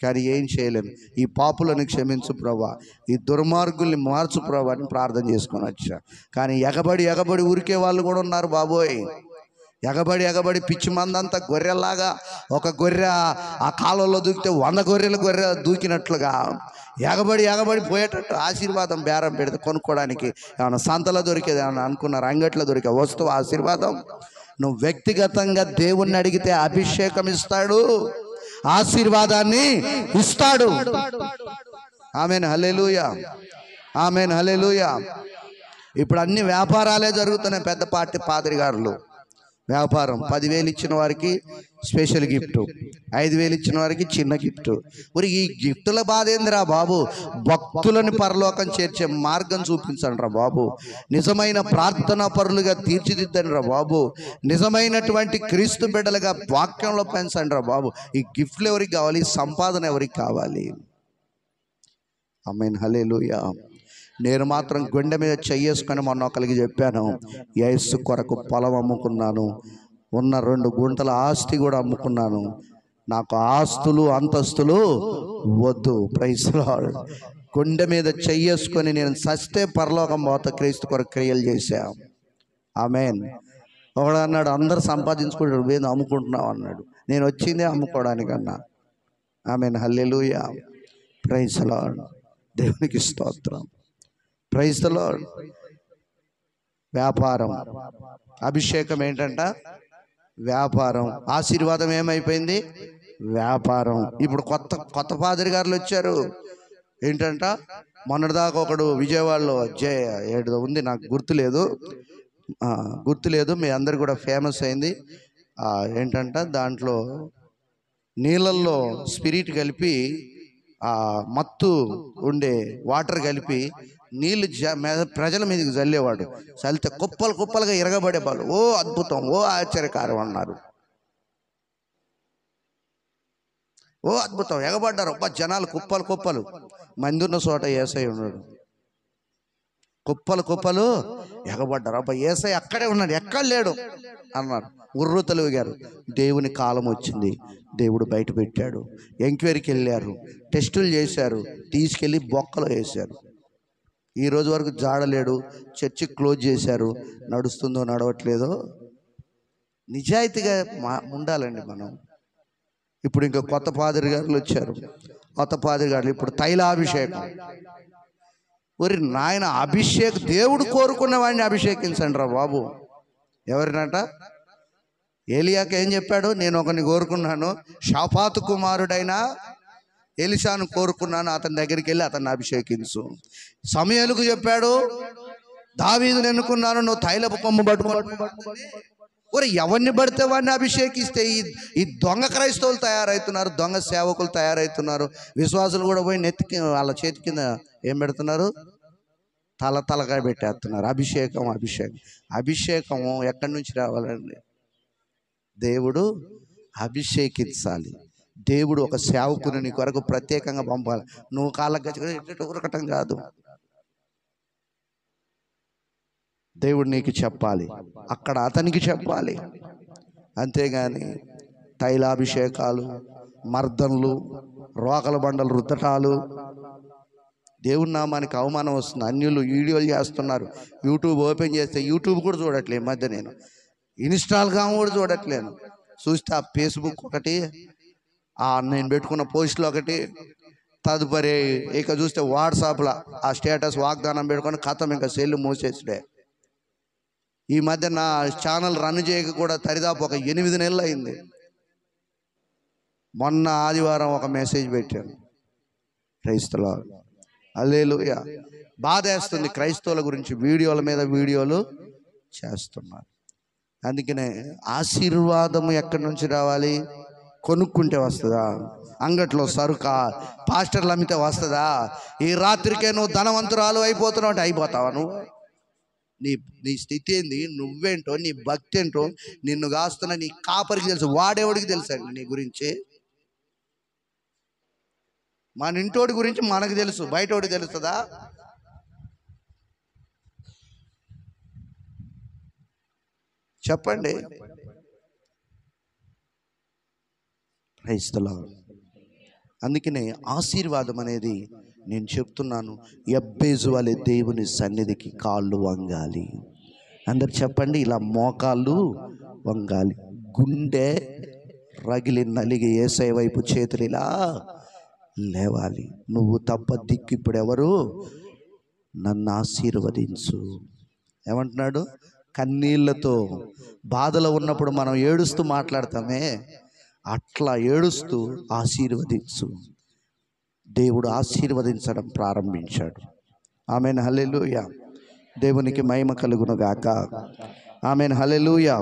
కానీ ఏం చేయలేను. ఈ పాపులను క్షమించు ప్రభా, ఈ దుర్మార్గుల్ని మార్చు ప్రభా అని ప్రార్థన చేసుకొని వచ్చా. కానీ ఎగబడి ఊరికే వాళ్ళు కూడా ఉన్నారు బాబోయ్. ఎగబడి పిచ్చి మందంతా గొర్రెల్లాగా, ఒక గొర్రె ఆ కాలంలో దూకితే 100 గొర్రె దూకినట్లుగా ఎగబడి పోయేటట్టు ఆశీర్వాదం బేరం పెడితే కొనుక్కోవడానికి ఏమైనా సంతలో దొరికేది ఏమన్నా అనుకున్నారు? అంగట్లో దొరికే వస్తువు ఆశీర్వాదం. నువ్వు వ్యక్తిగతంగా దేవుణ్ణి అడిగితే అభిషేకం ఇస్తాడు, ఆశీర్వాదాన్ని ఇస్తాడు. ఆమేన్. హల్లెలూయా. ఆమేన్. హల్లెలూయా. ఇప్పుడు అన్ని వ్యాపారాలే జరుగుతున్నాయి. పెద్ద పార్టీ పాదిరిగారులు వ్యాపారం. 10,000 ఇచ్చిన వారికి స్పెషల్ గిఫ్ట్, 5,000 ఇచ్చిన వారికి చిన్న గిఫ్ట్. మరి ఈ గిఫ్టుల బాధ ఏందిరా బాబు? భక్తులను పరలోకం చేర్చే మార్గం చూపించండి రా బాబు. నిజమైన ప్రార్థనా పరులుగా తీర్చిదిద్దండి రా బాబు. నిజమైనటువంటి క్రీస్తు బిడ్డలుగా వాక్యంలో పెంచండి రా బాబు. ఈ గిఫ్ట్లు ఎవరికి కావాలి? సంపాదన ఎవరికి కావాలి? ఆమేన్. హల్లెలూయా. నేను మాత్రం గుండె మీద చెయ్యేసుకొని మొన్న ఒకరికి చెప్పాను, యేసు కొరకు పొలం అమ్ముకున్నాను, ఉన్న 2 గుంటల ఆస్తి కూడా అమ్ముకున్నాను. నాకు ఆస్తులు అంతస్తులు వద్దు. Praise lord. గుండె మీద చెయ్యేసుకొని నేను సస్తే పరలోకం పోత క్రీస్తు కొరకు క్రియలు చేశా. ఆమేన్. ఒకడు అన్నాడు, అందరు సంపాదించుకుంటాడు, వేది అమ్ముకుంటున్నావు అన్నాడు. నేను వచ్చిందే అమ్ముకోవడానికన్నా. ఆమేన్. హల్లెలూయా. Praise lord. దేవునికి స్తోత్రం. Praise the lord. వ్యాపారం. అభిషేకం ఏంటంట? వ్యాపారం. ఆశీర్వాదం ఏమైపోయింది? వ్యాపారం. ఇప్పుడు కొత్త పాదిరి గారులు వచ్చారు. ఏంటంట? మొన్నటిదాకా ఒకడు విజయవాడలో ఏదో ఉంది, నాకు గుర్తులేదు. మీ అందరు కూడా ఫేమస్ అయింది. ఏంటంట? దాంట్లో నీళ్ళల్లో స్పిరిట్ కలిపి మత్తు ఉండే వాటర్ కలిపి నీళ్ళు ప్రజల మీదకి చల్లేవాడు. చల్లితే కుప్పలుగా ఇరగబడేవాళ్ళు. ఓ అద్భుతం, ఓ ఆశ్చర్యకారం అన్నారు. ఓ అద్భుతం. ఎగబడ్డారు జనాలు. కుప్పలు మంది ఉన్న చోట యేసయ్య ఉన్నాడు. కుప్పలు ఎగబడ్డారు. యేసయ్య అక్కడే ఉన్నాడు, ఎక్కడ లేడు అన్నారు. ఉర్రూతలు ఊగారు. దేవుని కాలం వచ్చింది. దేవుడు బయట పెట్టాడు. ఎంక్వైరీకి వెళ్ళారు, టెస్టులు చేశారు, తీసుకెళ్ళి బొక్కలో వేశారు. ఈ రోజు వరకు జాడలేడు. చర్చి క్లోజ్ చేశారు. నడుస్తుందో నడవట్లేదో నిజాయితీగా ఉండాలండి మనం. ఇప్పుడు ఇంకా కొత్త పాదిరి గారులు వచ్చారు. కొత్త పాదిరి గారులు ఇప్పుడు తైలాభిషేకం. ఒరి నాయన, దేవుడు కోరుకున్న వాడిని అభిషేకించండి రా బాబు. ఎవరినట? ఏలియాకి ఏం చెప్పాడు? నేను ఒకరిని కోరుకున్నాను, షాఫాతు కుమారుడైన ఎలీషాను కోరుకున్నాను, అతని దగ్గరికి వెళ్ళి అతన్ని అభిషేకించు. సమూయేలుకు చెప్పాడు, దావీదును ఎన్నుకున్నాను, నువ్వు తైలపు కొమ్ము పట్టుకో. ఎవరిని పడితే వాడిని అభిషేకిస్తే ఈ దొంగ క్రైస్తవులు తయారవుతున్నారు, దొంగ సేవకులు తయారవుతున్నారు. విశ్వాసులు కూడా పోయి నెత్తికి వాళ్ళ చేతి కింద ఏం పెడుతున్నారు? తలకాయ పెట్టేస్తున్నారు. అభిషేకం ఎక్కడి నుంచి రావాలండి? దేవుడు అభిషేకించాలి. దేవుడు ఒక సేవకుని నీ కొరకు ప్రత్యేకంగా పంపాలి. నువ్వు కాళ్ళ గచ్చి ఉరకటం కాదు. దేవుడు నీకు చెప్పాలి, అక్కడ అతనికి చెప్పాలి. అంతేగాని తైలాభిషేకాలు, మర్దనలు, రోకల బండలు రుద్దటాలు, దేవుని నామానికి అవమానం వస్తుంది. అన్యులు వీడియోలు చేస్తున్నారు. యూట్యూబ్ ఓపెన్ చేస్తే యూట్యూబ్ కూడా చూడట్లేదు. మధ్య నేను ఇన్స్టాగ్రామ్ కూడా చూడట్లేను. చూస్తే ఆ ఫేస్బుక్ ఒకటి, నేను పెట్టుకున్న పోస్టులు ఒకటి, తదుపరి ఇక చూస్తే వాట్సాప్లో ఆ స్టేటస్ వాగ్దానం పెట్టుకొని కథం ఇంకా సెల్లు మూసేసుడే. ఈ మధ్య నా ఛానల్ రన్ చేయక కూడా దరిదాపు ఒక 8 నెలలు అయింది. మొన్న ఆదివారం ఒక మెసేజ్ పెట్టాను, క్రైస్తవులు హల్లెలూయా. బాధేస్తుంది, క్రైస్తవుల గురించి వీడియోల మీద వీడియోలు చేస్తున్నారు. అందుకనే ఆశీర్వాదం ఎక్కడి నుంచి రావాలి? కొనుక్కుంటే వస్తుందా? అంగట్లో సరుకా? పాస్టర్లు అమ్మితే వస్తుందా? ఈ రాత్రికే నువ్వు ధనవంతురాలు అయిపోతున్నావు అంటే అయిపోతావా? నువ్వు నీ స్థితి ఏంది, నువ్వేంటో, నీ భక్తి ఏంటో, నిన్ను కాస్తున్న నీ కాపరికి తెలుసు. వాడేవాడికి తెలుసండి నీ గురించి? మన ఇంటోడి గురించి మనకు తెలుసు, బయటోడికి తెలుస్తుందా? చెప్పండి. Praise the lord. అందుకనే ఆశీర్వాదం అనేది నేను చెప్తున్నాను, యెబ్బేజు వలె దేవుని సన్నిధికి కాళ్ళు వంగాలి. అందరు చెప్పండి, ఇలా మోకాళ్ళు వంగాలి, గుండె రగిలి నలిగి యేసయ్య వైపు చేతులు ఇలా లేవాలి. నువ్వు తప్ప దిక్కు ఇప్పుడు ఎవరు? నన్ను ఆశీర్వదించు. ఏమంటున్నాడు? కన్నీళ్లతో బాధలో ఉన్నప్పుడు మనం ఏడుస్తూ మాట్లాడతామే, అట్లా ఏడుస్తూ ఆశీర్వదించు. దేవుడు ఆశీర్వదించడం ప్రారంభించాడు. ఆమెన్, హల్లెలూయా. దేవునికి మహిమ కలుగును గాక. ఆమెన్, హల్లెలూయా.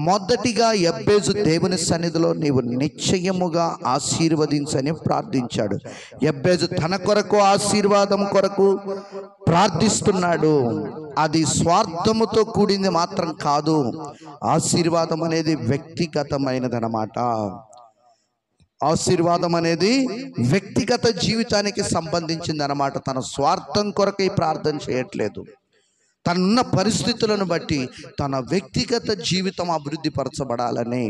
మొదటిగా యెబ్బేజు దేవుని సన్నిధిలో నీవు నిశ్చయముగా ఆశీర్వదించని ప్రార్థించాడు. యెబ్బేజు తన కొరకు ఆశీర్వాదం కొరకు ప్రార్థిస్తున్నాడు. అది స్వార్థముతో కూడింది మాత్రం కాదు. ఆశీర్వాదం అనేది వ్యక్తిగతమైనదన్నమాట. ఆశీర్వాదం అనేది వ్యక్తిగత జీవితానికి సంబంధించింది అన్నమాట. తన స్వార్థం కొరకై ప్రార్థన చేయట్లేదు. తనున్న పరిస్థితులను బట్టి తన వ్యక్తిగత జీవితం అభివృద్ధి పరచబడాలని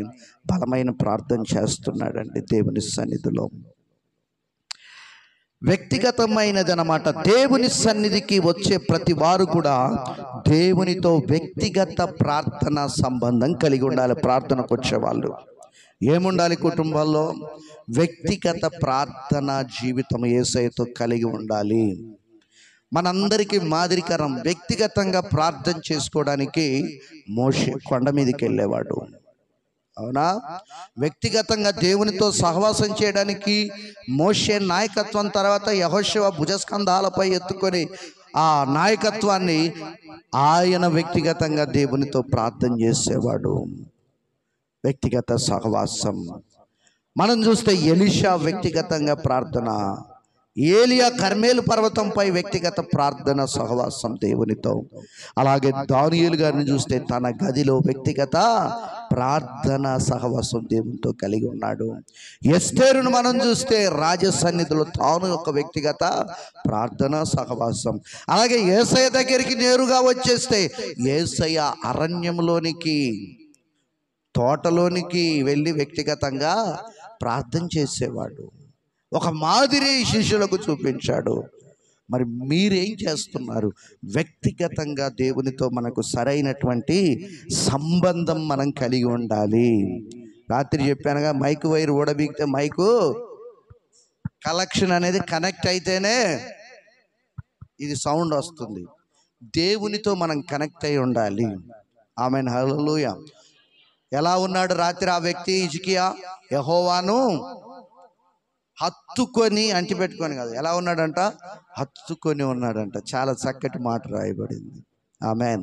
బలమైన ప్రార్థన చేస్తున్నాడండి దేవుని సన్నిధిలో. వ్యక్తిగతమైనది అన్నమాట. దేవుని సన్నిధికి వచ్చే ప్రతి వారు కూడా దేవునితో వ్యక్తిగత ప్రార్థన సంబంధం కలిగి ఉండాలి. ప్రార్థనకు వచ్చేవాళ్ళు ఏముండాలి? కుటుంబాల్లో వ్యక్తిగత ప్రార్థన జీవితం యేసయ్యతో కలిగి ఉండాలి. మనందరికీ మాదిరికరం వ్యక్తిగతంగా ప్రార్థన చేసుకోవడానికి మోషే కొండ మీదకి వెళ్ళేవాడు, అవునా? వ్యక్తిగతంగా దేవునితో సహవాసం చేయడానికి మోషే నాయకత్వం తర్వాత యెహోషువ భుజస్కంధాలపై ఎత్తుకొని ఆ నాయకత్వాన్ని ఆయన వ్యక్తిగతంగా దేవునితో ప్రార్థన చేసేవాడు. వ్యక్తిగత సహవాసం. మనం చూస్తే ఎలీషా వ్యక్తిగతంగా ప్రార్థన, ఏలియా కర్మేలు పర్వతంపై వ్యక్తిగత ప్రార్థన సహవాసం దేవునితో. అలాగే దానియేలు గారిని చూస్తే తన గదిలో వ్యక్తిగత ప్రార్థన సహవాసం దేవునితో కలిగి ఉన్నాడు. ఎస్తేరును మనం చూస్తే రాజ సన్నిధిలో తాను ఒక వ్యక్తిగత ప్రార్థన సహవాసం. అలాగే యేసయ్య దగ్గరికి నేరుగా వచ్చేస్తే యేసయ్య అరణ్యంలోనికి, తోటలోనికి వెళ్ళి వ్యక్తిగతంగా ప్రార్థన చేసేవాడు. ఒక మాదిరి శిష్యులకు చూపించాడు. మరి మీరేం చేస్తున్నారు? వ్యక్తిగతంగా దేవునితో మనకు సరైనటువంటి సంబంధం మనం కలిగి ఉండాలి. రాత్రి చెప్పానుగా, మైకు వైర్ ఊడబీగితే మైకు కలెక్షన్ అనేది కనెక్ట్ అయితేనే ఇది సౌండ్ వస్తుంది. దేవునితో మనం కనెక్ట్ అయి ఉండాలి. ఆమెన్, హల్లెలూయా. ఎలా ఉన్నాడు రాత్రి ఆ వ్యక్తి? హిజ్కియా యెహోవాను హత్తుకొని, అంటిపెట్టుకొని కాదు, ఎలా ఉన్నాడంట? హత్తుకొని ఉన్నాడంట. చాలా చక్కటి మాట రాయబడింది. ఆమెన్.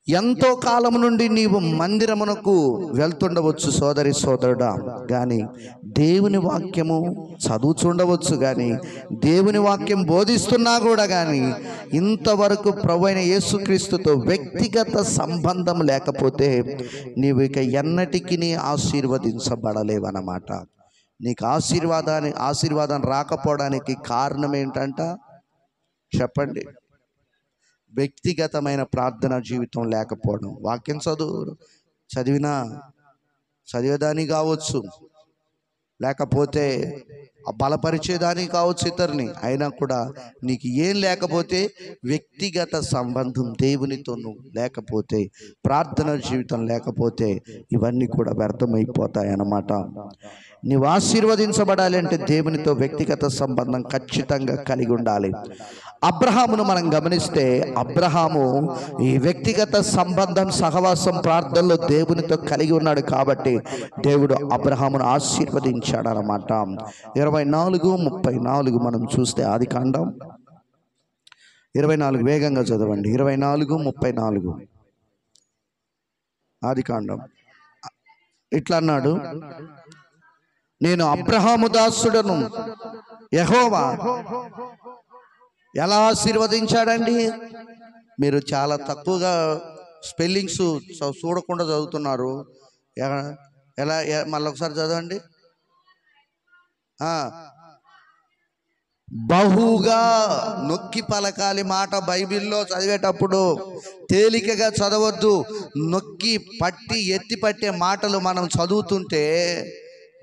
ఎంతో కాలం నుండి నీవు మందిరమునకు వెళ్తుండవచ్చు సోదరి సోదరుడా, కానీ దేవుని వాక్యము చదువుచుండవచ్చు, కానీ దేవుని వాక్యం బోధిస్తున్నా కూడా కానీ ఇంతవరకు ప్రభువైన యేసుక్రీస్తుతో వ్యక్తిగత సంబంధం లేకపోతే నీవు ఇక ఎన్నటికీ ఆశీర్వదించబడలేవన్నమాట. నీకు ఆశీర్వాదం రాకపోవడానికి కారణం ఏంటంట? చెప్పండి. వ్యక్తిగతమైన ప్రార్థన జీవితం లేకపోవడం. వాక్యం చదివేదాని కావచ్చు, లేకపోతే బలపరిచేదాని కావచ్చు ఇతరుని, అయినా కూడా నీకు ఏం లేకపోతే, వ్యక్తిగత సంబంధం దేవునితో నువ్వు లేకపోతే, ప్రార్థన జీవితం లేకపోతే, ఇవన్నీ కూడా వ్యర్థమైపోతాయి అన్నమాట. నీవు ఆశీర్వదించబడాలి అంటే దేవునితో వ్యక్తిగత సంబంధం ఖచ్చితంగా కలిగి ఉండాలి. అబ్రహామును మనం గమనిస్తే, అబ్రహాము ఈ వ్యక్తిగత సంబంధం, సహవాసం, ప్రార్థనలో దేవునితో కలిగి ఉన్నాడు కాబట్టి దేవుడు అబ్రహామును ఆశీర్వదించాడు అన్నమాట. 24:34 మనం చూస్తే, ఆదికాండం 24, వేగంగా చదవండి. 24:34 ఆదికాండం. ఇట్లా అన్నాడు, నేను అబ్రహాము దాసుడను. యెహోవా ఎలా ఆశీర్వదించాడండి? మీరు చాలా తక్కువగా స్పెల్లింగ్స్ చూడకుండా చదువుతున్నారు. ఎలా మళ్ళీ ఒకసారి చదవండి. బహుగా నొక్కి పలకాలి మాట. బైబిల్లో చదివేటప్పుడు తేలికగా చదవద్దు. నొక్కి పట్టి ఎత్తి పట్టే మాటలు మనం చదువుతుంటే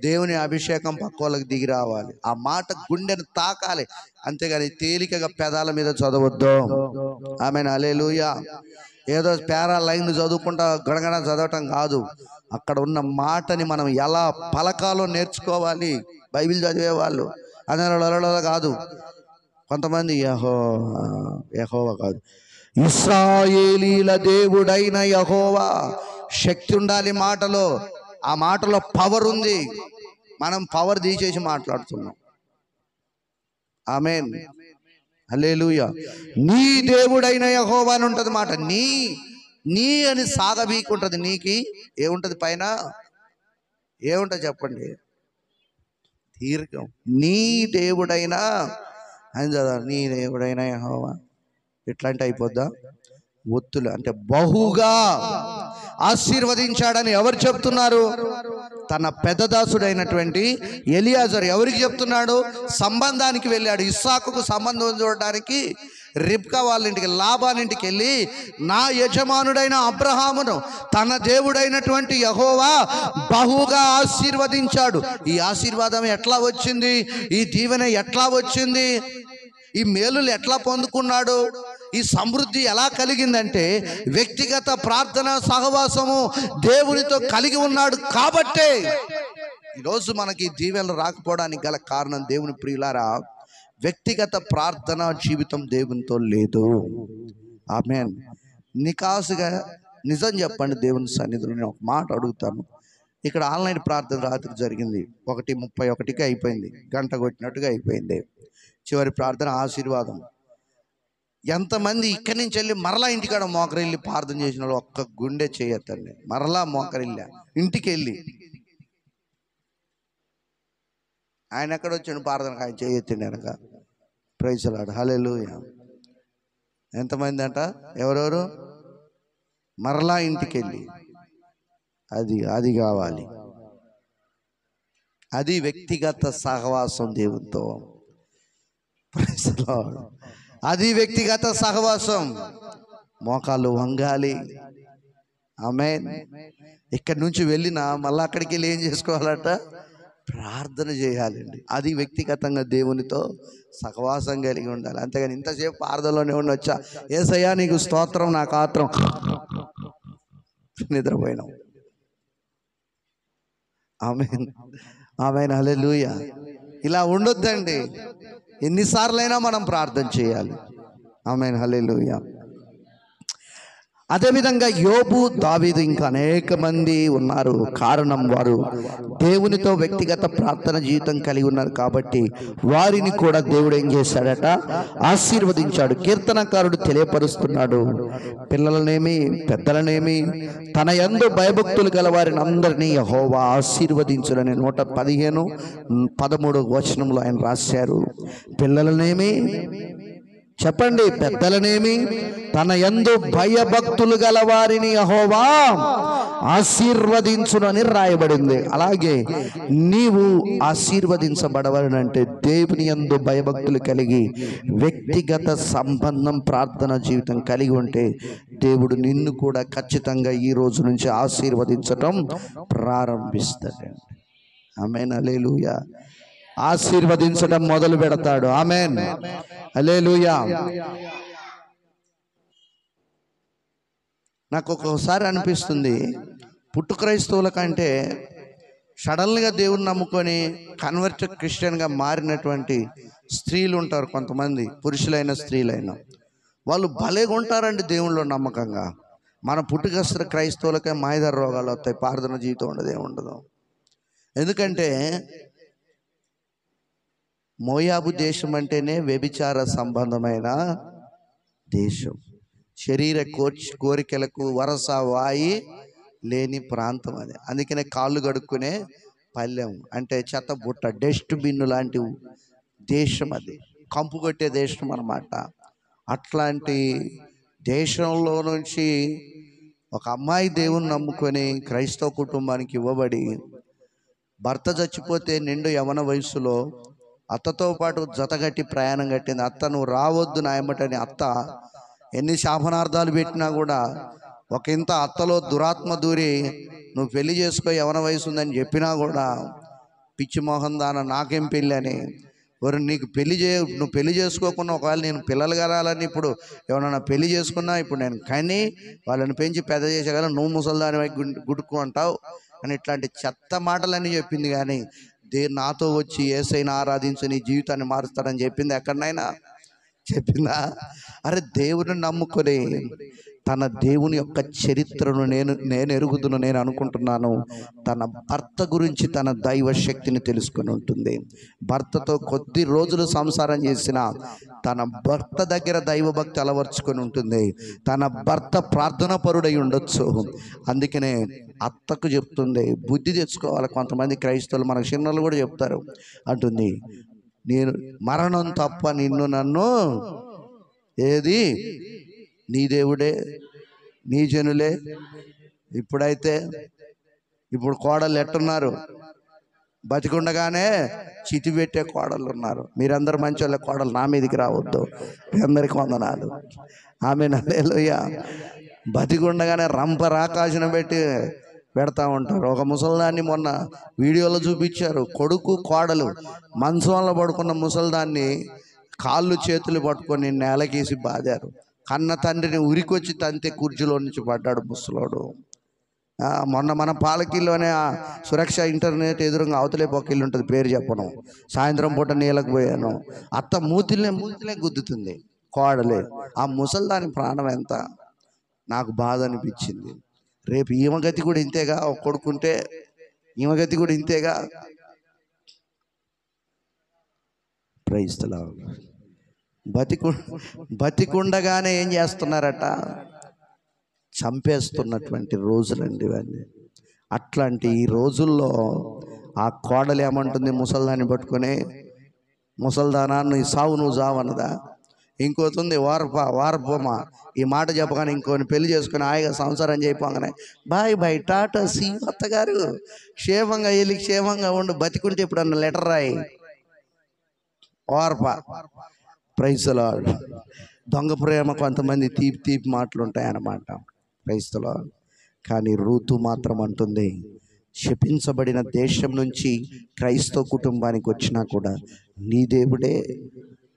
దేవుని అభిషేకం పక్కోళ్ళకి దిగి రావాలి. ఆ మాట గుండెను తాకాలి, అంతేగాని తేలికగా పెదాల మీద చదవద్దు. ఆమేన్, హల్లెలూయా. ఏదో పేరా లైన్ చదువుకుంటా గడగడ చదవటం కాదు. అక్కడ ఉన్న మాటని మనం ఎలా పలకాలో నేర్చుకోవాలి. బైబిల్ చదివే వాళ్ళు అందరూ కాదు. కొంతమంది యెహోవా కాదు, ఇశ్రాయేలీల దేవుడైన యెహోవా. శక్తి ఉండాలి మాటలో. ఆ మాటలో పవర్ ఉంది. మనం పవర్ తీసేసి మాట్లాడుతున్నాం. ఆమేన్, హల్లెలూయా. నీ దేవుడైన యెహోవా అని ఉంటుంది మాట. నీ అని సాగబీకుంటుంది. నీకి ఏముంటుంది పైన? ఏముంటుంది చెప్పండి? దీర్ఘం. నీ దేవుడైనా అని చదవాలి. నీ దేవుడైన యెహోవా ఎట్లాంటి అయిపోద్దా? ఒత్తులు అంటే బహుగా ఆశీర్వదించాడని ఎవరు చెప్తున్నారు? తన పెద్దదాసుడైనటువంటి ఎలియాజరు. ఎవరికి చెప్తున్నాడు? సంబంధానికి వెళ్ళాడు. ఇస్సాకుకు సంబంధం చూడడానికి రిబ్కా వాళ్ళ ఇంటికి, లాబాన్ ఇంటికి వెళ్ళి, నా యజమానుడైన అబ్రహామును తన దేవుడైనటువంటి యెహోవా బహుగా ఆశీర్వదించాడు. ఈ ఆశీర్వాదం ఎట్లా వచ్చింది? ఈ దీవెన ఎట్లా వచ్చింది? ఈ మేలులు ఎట్లా పొందుకున్నాడు? ఈ సమృద్ధి ఎలా కలిగిందంటే వ్యక్తిగత ప్రార్థన, సహవాసము దేవునితో కలిగి ఉన్నాడు కాబట్టే ఈరోజు మనకి దీవెనలు రాకపోవడానికి గల కారణం, దేవుని ప్రియులారా, వ్యక్తిగత ప్రార్థన జీవితం దేవునితో లేదు. ఆమేన్. నికాసుగా నిజం చెప్పండి. దేవుని సన్నిధిలో నేను ఒక మాట అడుగుతాను. ఇక్కడ ఆన్లైన్ ప్రార్థన రాత్రి జరిగింది. 1:31కి అయిపోయింది. గంట కొట్టినట్టుగా అయిపోయింది. చివరి ప్రార్థన ఆశీర్వాదం. ఎంతమంది ఇక్కడి నుంచి వెళ్ళి మరలా ఇంటికాడ మోకరిల్లి ప్రార్థన చేసిన వాళ్ళు ఒక్క గుండె చేయొద్దండి. మరలా మోకరిల్లా ఇంటికి వెళ్ళి ఆయన ఎక్కడ వచ్చాడు ప్రార్థనకు? ఆయన చేయొచ్చండి వెనక. ప్రైజ్ లార్డ్, హల్లెలూయా. ఎంతమంది అంట? ఎవరెవరు? మరలా ఇంటికి వెళ్ళి అది కావాలి. అది వ్యక్తిగత సహవాసం దేవునితో. Praise lord. అది వ్యక్తిగత సహవాసం. మోకాళ్ళు వంగాలి. ఆమేన్. ఇక్కడి నుంచి వెళ్ళినా మళ్ళీ అక్కడికి వెళ్ళి ఏం చేసుకోవాలట? ప్రార్థన చేయాలండి. అది వ్యక్తిగతంగా దేవునితో సహవాసం కలిగి ఉండాలి. అంతేగాని ఇంతసేపు ప్రార్థనలోనే ఉండొచ్చా, యేసయ్యా నీకు స్తోత్రం, నాకు ఆత్రం, నిద్రపోయినాం. ఆమేన్, ఆమేన్, హల్లెలూయా. ఇలా ఉండొద్దండి. ఎన్నిసార్లైనా మనం ప్రార్థన చేయాలి. ఆమేన్, హల్లెలూయా. అదేవిధంగా యోబు, దావీదు, ఇంకా అనేక మంది ఉన్నారు. కారణం, వారు దేవునితో వ్యక్తిగత ప్రార్థన జీవితం కలిగి ఉన్నారు కాబట్టి వారిని కూడా దేవుడు ఏం చేశాడట? ఆశీర్వదించాడు. కీర్తనకారుడు తెలియపరుస్తున్నాడు, పిల్లలనేమి పెద్దలనేమి తన యందు భయభక్తులు గల వారిని అందరినీ యెహోవా ఆశీర్వదించునని 115:13 ఆయన రాశారు. పిల్లలనేమి చెప్పండి, పెద్దలనేమి తన యందు భయభక్తులు గల వారిని యెహోవా ఆశీర్వదించునని రాయబడింది. అలాగే నీవు ఆశీర్వదించబడవనంటే దేవుని యందు భయభక్తులు కలిగి వ్యక్తిగత సంబంధం, ప్రార్థన జీవితం కలిగి ఉంటే దేవుడు నిన్ను కూడా ఖచ్చితంగా ఈ రోజు నుంచి ఆశీర్వదించటం ప్రారంభిస్తాడండి. ఆమేన్, హల్లెలూయా. ఆశీర్వదించడం మొదలు పెడతాడు. ఆమేన్, హల్లెలూయా. నాకు ఒక్కొక్కసారి అనిపిస్తుంది, పుట్టు క్రైస్తవుల కంటే సడన్గా దేవుని నమ్ముకొని కన్వర్ట్ క్రిస్టియన్గా మారినటువంటి స్త్రీలు ఉంటారు కొంతమంది, పురుషులైన స్త్రీలైన వాళ్ళు భలేగా ఉంటారండి దేవుళ్ళో నమ్మకంగా. మన పుట్టుకస్తున్న క్రైస్తవులకే మాయదార రోగాలు వస్తాయి, ప్రార్థన జీవితం ఉండదు, ఏముండదు. ఎందుకంటే మోయాబు దేశం అంటేనే వ్యభిచార సంబంధమైన దేశం, శరీర కోరికలకు వరస వాయి లేని ప్రాంతం అది. అందుకనే కాళ్ళు కడుక్కునే పల్లెం అంటే చెత్త బుట్ట, డస్ట్ బిన్ను లాంటి దేశం అది, కంపు కొట్టే దేశం అన్నమాట. అట్లాంటి దేశంలో నుంచి ఒక అమ్మాయి దేవుని నమ్ముకొని క్రైస్తవ కుటుంబానికి ఇవ్వబడి భర్త చచ్చిపోతే నిండు యవన వయసులో అత్తతో పాటు జతగట్టి ప్రయాణం కట్టింది. అత్త నువ్వు రావద్దు నాయమటని అత్త ఎన్ని శాపనార్థాలు పెట్టినా కూడా ఒక ఇంత అత్తలో దురాత్మ దూరి నువ్వు పెళ్లి చేసుకో యవన వయసు ఉందని చెప్పినా కూడా పిచ్చి మోహన్ దాన నాకేం పెళ్ళి అని, నీకు నువ్వు పెళ్లి చేసుకోకుండా ఒకవేళ నేను పిల్లలు కరాలని ఇప్పుడు ఎవరన్నా పెళ్లి చేసుకున్నా ఇప్పుడు నేను కానీ వాళ్ళని పెంచి పెద్ద చేసేగల నువ్వు ముసలిదాని గుడుకు అంటావు అని ఇట్లాంటి చెత్త మాటలన్నీ చెప్పింది. కానీ నాతో వచ్చి యేసయ్యను ఆరాధించి నీ జీవితాన్ని మారుస్తాడని చెప్పింది ఎక్కడనైనా చెప్పిందా? అరే దేవుని నమ్ముకొని తన దేవుని యొక్క చరిత్రను నేను ఎరుగుదును, నేను అనుకుంటున్నాను తన భర్త గురించి తన దైవ శక్తిని తెలుసుకొని ఉంటుంది. భర్తతో కొద్ది రోజులు సంసారం చేసిన తన భర్త దగ్గర దైవభక్తి అలవర్చుకొని ఉంటుంది. తన భర్త ప్రార్థనా పరుడై ఉండొచ్చు. అందుకనే అత్తకు చెప్తుంది, బుద్ధి తెచ్చుకోవాలి. కొంతమంది క్రైస్తవులు మనకు చిన్నలు కూడా చెప్తారు, అంటుంది నేను మరణం తప్ప నిన్ను నన్ను ఏది నీ దేవుడే నీ జనులే. ఇప్పుడు కోడళ్ళు ఎట్టున్నారు, బతికుండగానే చితి పెట్టే కోడళ్ళు ఉన్నారు. మీరందరూ మంచి వాళ్ళ కోడలు నా మీదకి రావద్దు, మీ అందరికి వందనాలు. ఆమేన్, హల్లెలూయా. బతికుండగానే రంపరాకాశన పెడతా ఉంటారు. ఒక ముసల్దాన్ని మొన్న వీడియోలో చూపించారు, కొడుకు కోడలు మంచంలో పడుకున్న ముసల్దాన్ని కాళ్ళు చేతులు పట్టుకొని నేలకేసి బాదారు. కన్న తండ్రిని ఉరికొచ్చి తంతే కుర్చీలో నుంచి పడ్డాడు ముసలోడు. మొన్న మన పాలకీలోనే సురక్ష ఇంటర్నెట్ ఎదురుగా అవతలే పొక్కిల్లు ఉంటుంది, పేరు చెప్పను. సాయంత్రం పూట నీళ్ళకు పోయాను, అత్త మూతిలే గుద్దుతుంది కోడలే. ఆ ముసల్దాని ప్రాణం ఎంత నాకు బాధ అనిపించింది. రేపు ఈమగతి కూడా ఇంతేగా, ఒక కొడుకుంటే ఈమగతి కూడా ఇంతేగా. Praise the lord. బతికుండగానే ఏం చేస్తున్నారట, చంపేస్తున్నటువంటి రోజులండి ఇవన్నీ. అట్లాంటి ఈ రోజుల్లో ఆ కోడలు ఏమంటుంది ముసల్దాన్ని పట్టుకొని, ముసల్దానా నీ సావు నువ్వు చావన్నదా? ఇంకోతుంది వారపమా ఈ మాట చెప్పగానే ఇంకొని పెళ్లి చేసుకుని హాయిగా సంసారం చేయపోగానే బాయ్ టాటా సీ అత్తగారు క్షేమంగా వెళ్ళి క్షేమంగా ఉండు, బతికుంటే ఇప్పుడు లెటర్ రాయి వార్ప. Praise the lord. దొంగ ప్రేమ కొంతమంది తీపి మాటలు ఉంటాయన్నమాట. Praise the lord. కానీ రూతు మాత్రం అంటుంది, శపించబడిన దేశం నుంచి క్రైస్తవ కుటుంబానికి వచ్చినా కూడా నీ దేవుడే,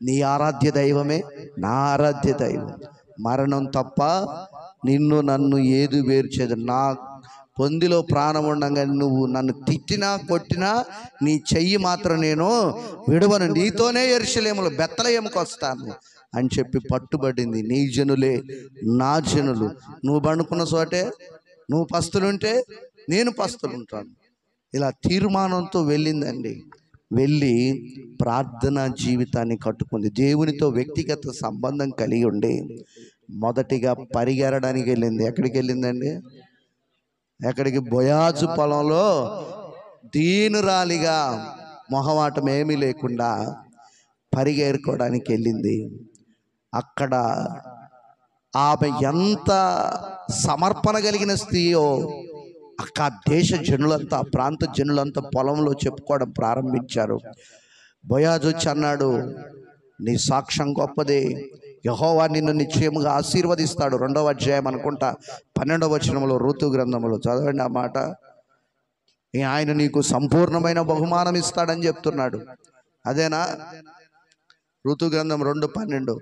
నీ ఆరాధ్య దైవమే నా ఆరాధ్య దైవం. మరణం తప్ప నిన్ను నన్ను ఏది వేరు చేయదు. నా పొందిలో ప్రాణం ఉండగా నువ్వు నన్ను తిట్టినా కొట్టినా నీ చెయ్యి మాత్రం నేను విడవను, నీతోనే యెరూషలేములో బెత్లెహేముకు వస్తాను అని చెప్పి పట్టుబడింది. నీ జనులే నా జనులు, నువ్వు పండుకున్న చోటే నువ్వు పస్తులుంటే నేను పస్తులుంటాను. ఇలా తీర్మానంతో వెళ్ళిందండి. వెళ్ళి ప్రార్థనా జీవితాన్ని కట్టుకుంది. దేవునితో వ్యక్తిగత సంబంధం కలిగి ఉండి మొదటిగా పరిగెరడానికి వెళ్ళింది. ఎక్కడికి వెళ్ళిందండి? ఎక్కడికి? బోయాజు పొలంలో దీనురాలిగా మొహమాటం ఏమీ లేకుండా పరిగెరుకోవడానికి వెళ్ళింది. అక్కడ ఆమె ఎంత సమర్పణ కలిగిన స్త్రీయో అక్క దేశ జనులంతా, ఆ ప్రాంత జనులంతా పొలంలో చెప్పుకోవడం ప్రారంభించారు. బోయాజు వచ్చి అన్నాడు, నీ సాక్ష్యం గొప్పదే, యెహోవా నిన్ను నిశ్చయముగా ఆశీర్వదిస్తాడు. 2వ అధ్యాయం అనుకుంటా 12వ వచనంలో ఋతు గ్రంథంలో చదవండి ఆ మాట. ఆయన నీకు సంపూర్ణమైన బహుమానం ఇస్తాడని చెప్తున్నాడు. అదేనా? ఋతు గ్రంథం 2:12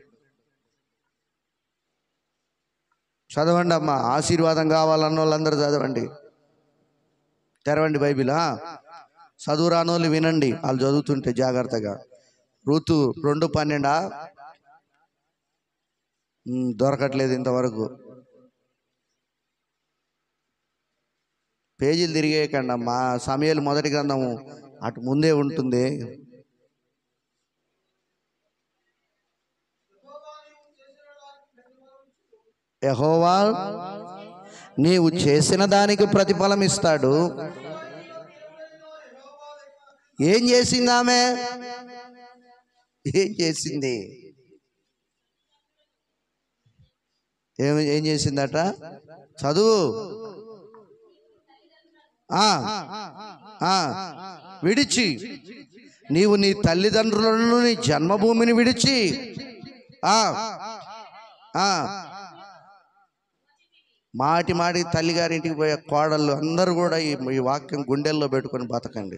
చదవండి అమ్మా. ఆశీర్వాదం కావాలన్న వాళ్ళందరూ చదవండి. తెరవండి బైబిలా. చదువు రానోళ్ళు వినండి, వాళ్ళు చదువుతుంటే జాగ్రత్తగా. ఋతు 2:12 దొరకట్లేదు ఇంతవరకు. పేజీలు తిరిగేయకండి అమ్మా. సమూయేలు 1 గ్రంథము అటు ముందే ఉంటుంది. యెహోవా నీవు చేసిన దానికి ప్రతిఫలం ఇస్తాడు. ఏం చేసింది ఆమె? ఏం చేసింది? ఏం చేసిందట? చదువు. విడిచి, నీవు నీ తల్లిదండ్రులను, నీ జన్మభూమిని విడిచి మాటి మాటికి తల్లిగారింటికి పోయే కోడళ్ళు అందరూ కూడా ఈ వాక్యం గుండెల్లో పెట్టుకొని బతకండి.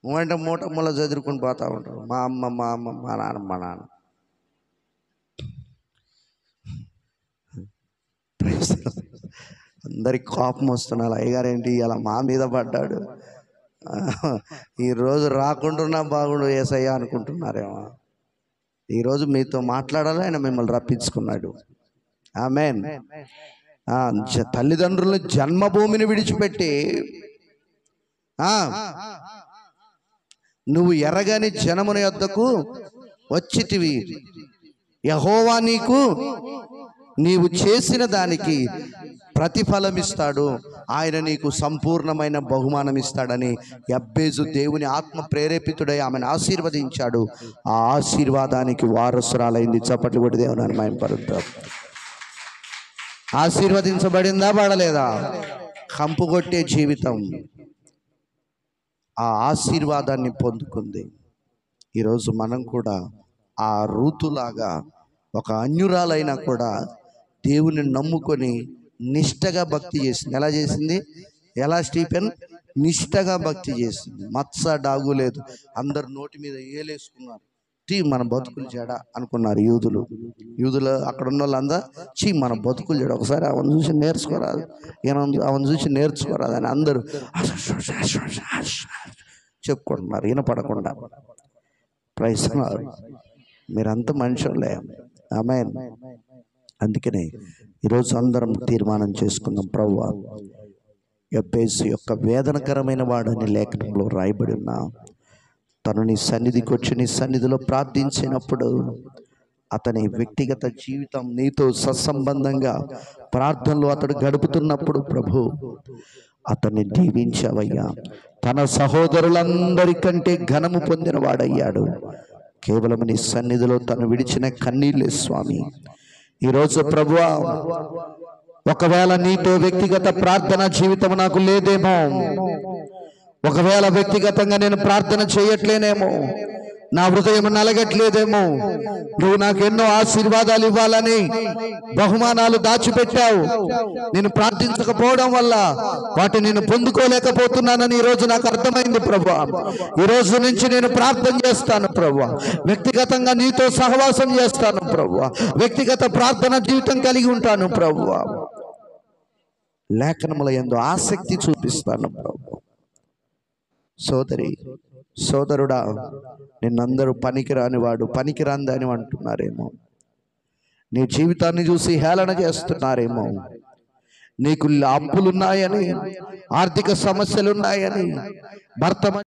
అంటే మూల చదువుకొని పోతా ఉంటారు. మా అమ్మ, మా అమ్మ, మా నాన్న, మా నాన్న. అందరికి కోపం వస్తున్నారు. అయ్యగారేంటి ఇలా మా మీద పడ్డాడు, ఈరోజు రాకుండా బాగుండు యేసయ్య అనుకుంటున్నారేమో. ఈరోజు మీతో మాట్లాడాలి, ఆయన మిమ్మల్ని రప్పించుకున్నాడు. ఆమేన్. తల్లిదండ్రుల జన్మభూమిని విడిచిపెట్టి నువ్వు ఎరగని జనముని యొద్దకు వచ్చితివి. యెహోవా నీవు చేసిన దానికి ప్రతిఫలం ఇస్తాడు, ఆయన నీకు సంపూర్ణమైన బహుమానం ఇస్తాడని యబ్బేజు దేవుని ఆత్మ ప్రేరేపితుడై ఆమెను ఆశీర్వదించాడు. ఆ ఆశీర్వాదానికి వారసురాలైంది. చప్పట్లు కొట్టి దేవుని మహిమపరుద్దాం. ఆశీర్వదించబడిందా, పడలేదా? కంపు కొట్టే జీవితం ఆ ఆశీర్వాదాన్ని పొందుకుంది. ఈరోజు మనం కూడా ఆ రూతులాగా ఒక అన్యురాలైనా కూడా దేవుని నమ్ముకొని నిష్టగా భక్తి చేసింది. ఎలా చేసింది? ఎలా స్టీఫెన్? నిష్టగా భక్తి చేసింది. మత్స డాగు లేదు. అందరు నోటి మీద ఏలేసుకున్నారు. మన బతుకులు చెడ అనుకున్నారు యూదులు అక్కడ ఉన్న వాళ్ళందరూ మన బతుకులు చెడ, ఒకసారి అవన్నీ చూసి నేర్చుకోరాదు, అవన్నీ చూసి నేర్చుకోరాదు అని అందరూ చెప్పుకుంటున్నారు వినపడకుండా. Praise lord. మీరంతా మనుషులే. ఆమేన్. అందుకనే ఈరోజు అందరం తీర్మానం చేసుకుందాం, ప్రభువా యెబ్బేజు యొక్క వేదనకరమైన వాడని లేఖనంలో రాయబడి ఉన్నా, తను నీ సన్నిధికి వచ్చి నీ సన్నిధిలో ప్రార్థించినప్పుడు అతని వ్యక్తిగత జీవితం నీతో సత్సంబంధంగా ప్రార్థనలో అతడు గడుపుతున్నప్పుడు ప్రభు అతన్ని దీవించావయ్యా. తన సహోదరులందరికంటే ఘనము పొందిన వాడయ్యాడు. కేవలం నీ సన్నిధిలో తను విడిచిన కన్నీళ్ళే స్వామి. ఈరోజు ప్రభువా, ఒకవేళ నీతో వ్యక్తిగత ప్రార్థన జీవితం నాకు లేదేమో, ఒకవేళ వ్యక్తిగతంగా నేను ప్రార్థన చేయట్లేనేమో, నా హృదయం నలగట్లేదేమో, నువ్వు నాకు ఎన్నో ఆశీర్వాదాలు ఇవ్వాలని బహుమానాలు దాచిపెట్టావు, నేను ప్రార్థించకపోవడం వల్ల వాటిని నేను పొందుకోలేకపోతున్నానని ఈరోజు నాకు అర్థమైంది ప్రభువా. ఈ రోజు నుంచి నేను ప్రార్థన చేస్తాను ప్రభువా, వ్యక్తిగతంగా నీతో సహవాసం చేస్తాను ప్రభువా, వ్యక్తిగత ప్రార్థన జీవితం కలిగి ఉంటాను ప్రభువా, లేఖనముల యందు ఆసక్తి చూపిస్తాను ప్రభువా. సోదరి సోదరుడా, నిన్నందరూ పనికిరాని వాడు, పనికిరాందని అంటున్నారేమో, నీ జీవితాన్ని చూసి హేళన చేస్తున్నారేమో, నీకు అప్పులున్నాయని, ఆర్థిక సమస్యలున్నాయని, భర్త